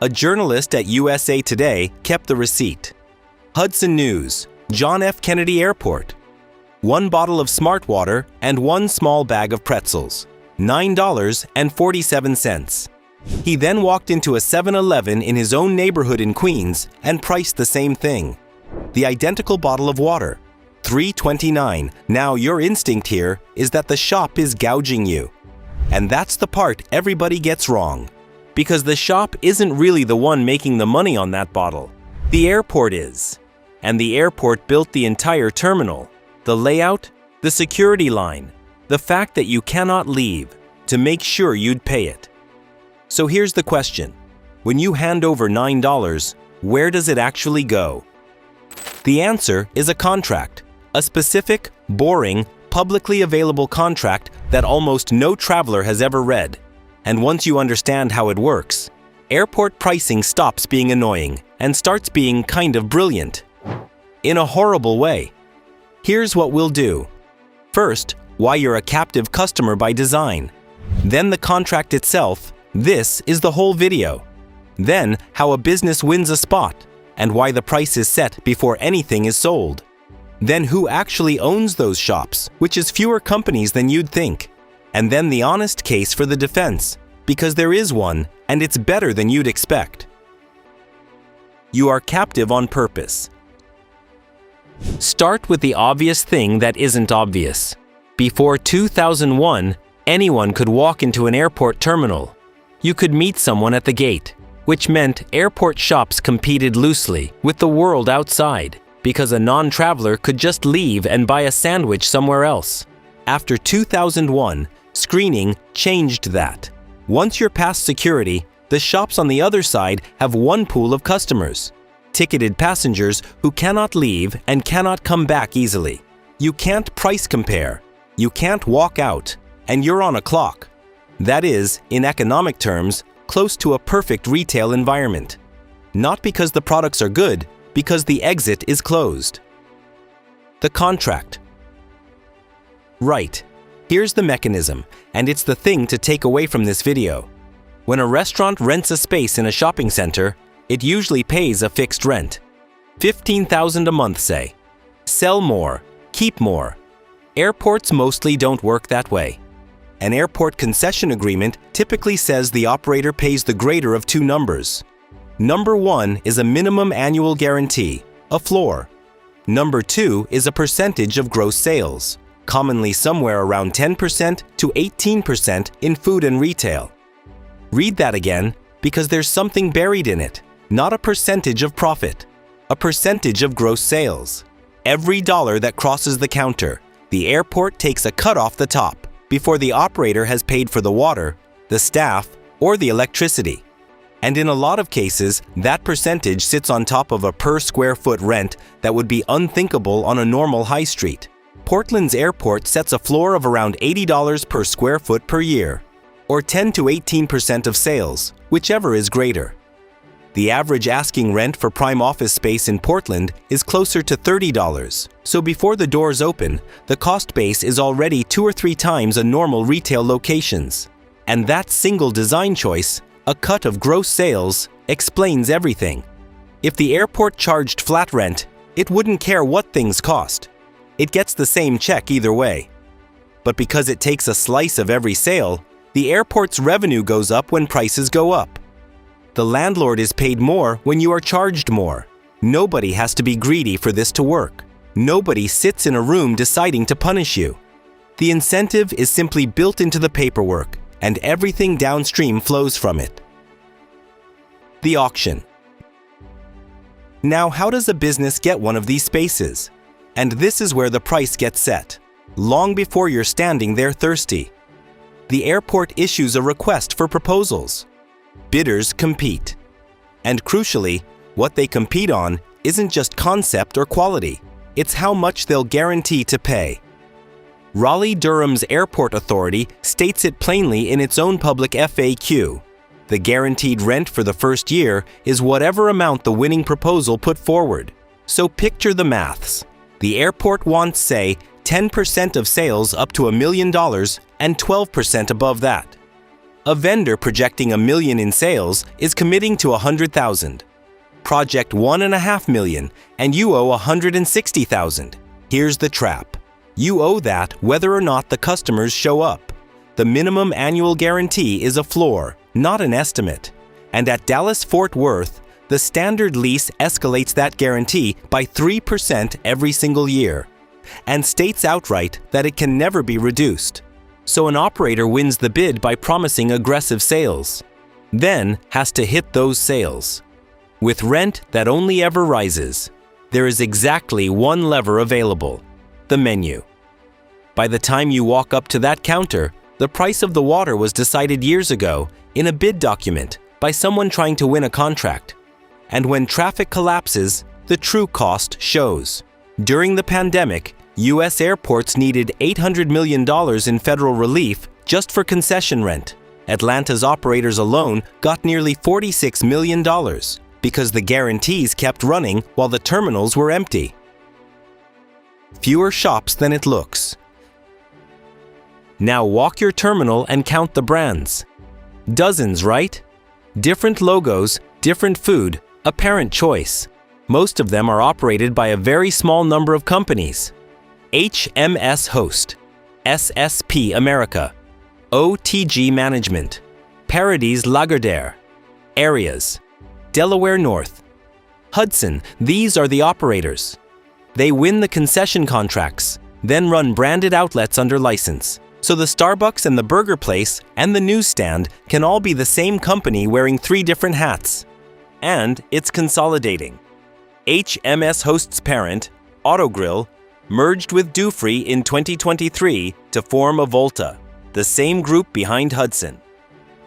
A journalist at USA Today kept the receipt. Hudson News, John F. Kennedy Airport. 1 bottle of Smart Water and 1 small bag of pretzels. $9.47. He then walked into a 7-Eleven in his own neighborhood in Queens and priced the same thing. The identical bottle of water. $3.29. Now your instinct here is that the shop is gouging you. And that's the part everybody gets wrong. Because the shop isn't really the one making the money on that bottle. The airport is. And the airport built the entire terminal. The layout, the security line, the fact that you cannot leave to make sure you'd pay it. So here's the question. When you hand over $9, where does it actually go? The answer is a contract. A specific, boring, publicly available contract that almost no traveler has ever read. And once you understand how it works, airport pricing stops being annoying and starts being kind of brilliant. In a horrible way. Here's what we'll do. First, why you're a captive customer by design. Then the contract itself. This is the whole video. Then, how a business wins a spot and why the price is set before anything is sold. Then who actually owns those shops, which is fewer companies than you'd think. And then the honest case for the defense, because there is one, and it's better than you'd expect. You are captive on purpose. Start with the obvious thing that isn't obvious. Before 2001, anyone could walk into an airport terminal. You could meet someone at the gate, which meant airport shops competed loosely with the world outside, because a non-traveler could just leave and buy a sandwich somewhere else. After 2001, screening changed that. Once you're past security, the shops on the other side have one pool of customers. Ticketed passengers who cannot leave and cannot come back easily. You can't price compare. You can't walk out. And you're on a clock. That is, in economic terms, close to a perfect retail environment. Not because the products are good, because the exit is closed. The contract. Right. Here's the mechanism, and it's the thing to take away from this video. When a restaurant rents a space in a shopping center, it usually pays a fixed rent. $15,000 a month, say. Sell more, keep more. Airports mostly don't work that way. An airport concession agreement typically says the operator pays the greater of 2 numbers. Number 1 is a minimum annual guarantee, a floor. Number 2 is a percentage of gross sales, commonly somewhere around 10% to 18% in food and retail. Read that again, because there's something buried in it. Not a percentage of profit, a percentage of gross sales. Every dollar that crosses the counter, the airport takes a cut off the top before the operator has paid for the water, the staff, or the electricity. And in a lot of cases, that percentage sits on top of a per square foot rent that would be unthinkable on a normal high street. Portland's airport sets a floor of around $80 per square foot per year, or 10 to 18% of sales, whichever is greater. The average asking rent for prime office space in Portland is closer to $30, so before the doors open, the cost base is already 2 or 3 times a normal retail location's. And that single design choice, a cut of gross sales, explains everything. If the airport charged flat rent, it wouldn't care what things cost. It gets the same check either way. But because it takes a slice of every sale, the airport's revenue goes up when prices go up. The landlord is paid more when you are charged more. Nobody has to be greedy for this to work. Nobody sits in a room deciding to punish you. The incentive is simply built into the paperwork, and everything downstream flows from it. The auction. Now, how does a business get one of these spaces? And this is where the price gets set, long before you're standing there thirsty. The airport issues a request for proposals. Bidders compete. And crucially, what they compete on isn't just concept or quality, it's how much they'll guarantee to pay. Raleigh-Durham's Airport Authority states it plainly in its own public FAQ. The guaranteed rent for the first year is whatever amount the winning proposal put forward. So picture the maths. The airport wants, say, 10% of sales up to $1 million and 12% above that. A vendor projecting $1 million in sales is committing to $100,000. Project $1.5 million and you owe $160,000. Here's the trap. You owe that whether or not the customers show up. The minimum annual guarantee is a floor, not an estimate. And at Dallas-Fort Worth, the standard lease escalates that guarantee by 3% every single year and states outright that it can never be reduced. So an operator wins the bid by promising aggressive sales, then has to hit those sales. With rent that only ever rises, there is exactly one lever available: the menu. By the time you walk up to that counter, the price of the water was decided years ago in a bid document by someone trying to win a contract. And when traffic collapses, the true cost shows. During the pandemic, U.S. airports needed $800 million in federal relief just for concession rent. Atlanta's operators alone got nearly $46 million because the guarantees kept running while the terminals were empty. Fewer shops than it looks. Now walk your terminal and count the brands. Dozens, right? Different logos, different food, apparent choice. Most of them are operated by a very small number of companies. HMS Host, SSP America, OTG Management, Paradis Lagardère, Areas, Delaware North, Hudson. These are the operators. They win the concession contracts, then run branded outlets under license. So the Starbucks and the burger place and the newsstand can all be the same company wearing 3 different hats. And it's consolidating. HMS Host's parent, Autogrill, merged with Dufry in 2023 to form Avolta, the same group behind Hudson.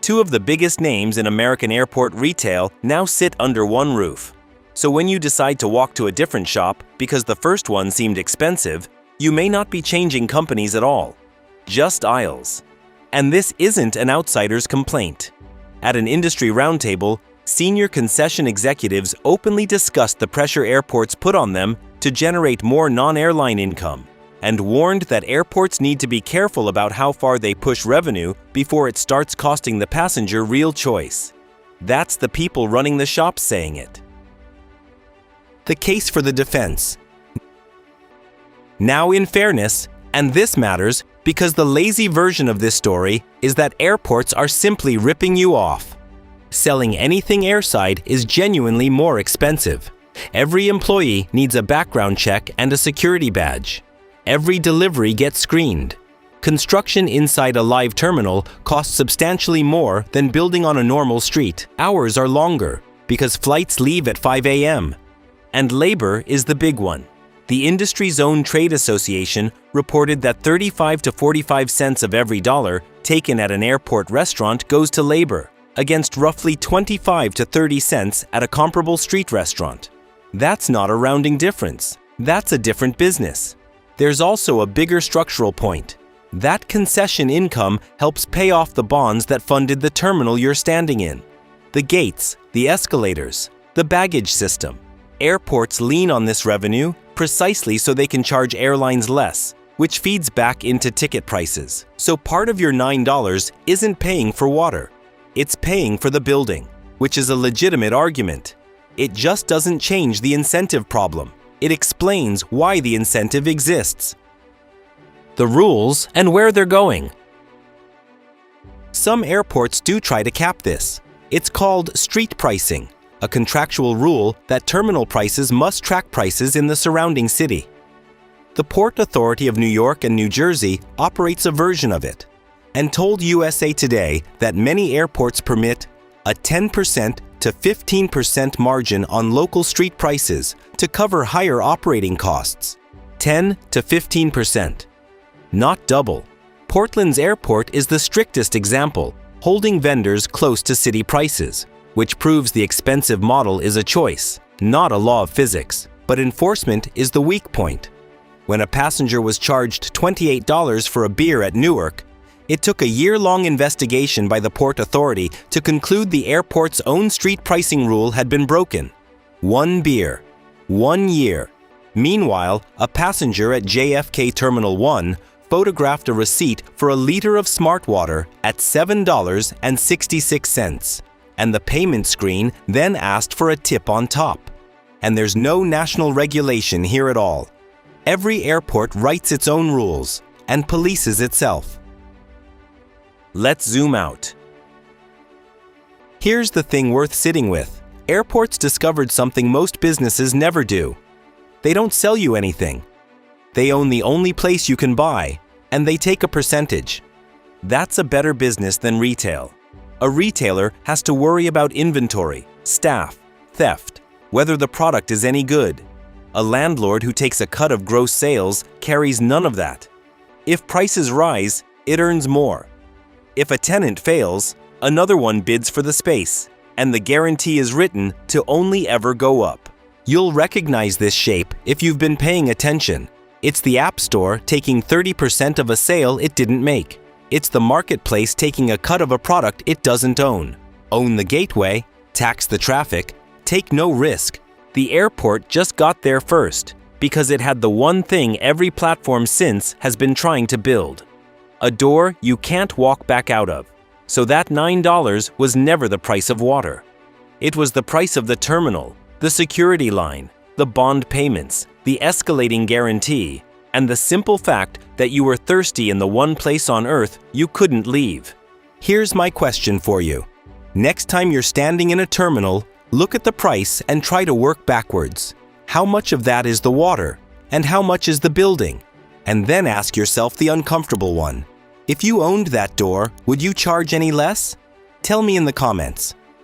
2 of the biggest names in American airport retail now sit under one roof. So when you decide to walk to a different shop because the first one seemed expensive, you may not be changing companies at all, just aisles. And this isn't an outsider's complaint. At an industry roundtable, senior concession executives openly discussed the pressure airports put on them to generate more non-airline income, and warned that airports need to be careful about how far they push revenue before it starts costing the passenger real choice. That's the people running the shops saying it. The case for the defense. Now, in fairness, and this matters because the lazy version of this story is that airports are simply ripping you off. Selling anything airside is genuinely more expensive. Every employee needs a background check and a security badge. Every delivery gets screened. Construction inside a live terminal costs substantially more than building on a normal street. Hours are longer because flights leave at 5 a.m. And labor is the big one. The industry's own trade association reported that 35 to 45 cents of every dollar taken at an airport restaurant goes to labor, against roughly 25 to 30 cents at a comparable street restaurant. That's not a rounding difference. That's a different business. There's also a bigger structural point. That concession income helps pay off the bonds that funded the terminal you're standing in. The gates, the escalators, the baggage system. Airports lean on this revenue precisely so they can charge airlines less, which feeds back into ticket prices. So part of your $9 isn't paying for water. It's paying for the building, which is a legitimate argument. It just doesn't change the incentive problem. It explains why the incentive exists. The rules and where they're going. Some airports do try to cap this. It's called street pricing, a contractual rule that terminal prices must track prices in the surrounding city. The Port Authority of New York and New Jersey operates a version of it and told USA Today that many airports permit a 10% to 15% margin on local street prices to cover higher operating costs. 10 to 15%. Not double. Portland's airport is the strictest example, holding vendors close to city prices, which proves the expensive model is a choice, not a law of physics. But enforcement is the weak point. When a passenger was charged $28 for a beer at Newark, it took a year-long investigation by the Port Authority to conclude the airport's own street pricing rule had been broken. 1 beer. 1 year. Meanwhile, a passenger at JFK Terminal 1 photographed a receipt for a liter of smart water at $7.66, and the payment screen then asked for a tip on top. And there's no national regulation here at all. Every airport writes its own rules and polices itself. Let's zoom out. Here's the thing worth sitting with. Airports discovered something most businesses never do. They don't sell you anything. They own the only place you can buy, and they take a percentage. That's a better business than retail. A retailer has to worry about inventory, staff, theft, whether the product is any good. A landlord who takes a cut of gross sales carries none of that. If prices rise, it earns more. If a tenant fails, another one bids for the space, and the guarantee is written to only ever go up. You'll recognize this shape if you've been paying attention. It's the App Store taking 30% of a sale it didn't make. It's the marketplace taking a cut of a product it doesn't own. Own the gateway, tax the traffic, take no risk. The airport just got there first because it had the one thing every platform since has been trying to build. A door you can't walk back out of. So that $9 was never the price of water. It was the price of the terminal, the security line, the bond payments, the escalating guarantee, and the simple fact that you were thirsty in the one place on earth you couldn't leave. Here's my question for you. Next time you're standing in a terminal, look at the price and try to work backwards. How much of that is the water? And how much is the building? And then ask yourself the uncomfortable one. If you owned that door, would you charge any less? Tell me in the comments.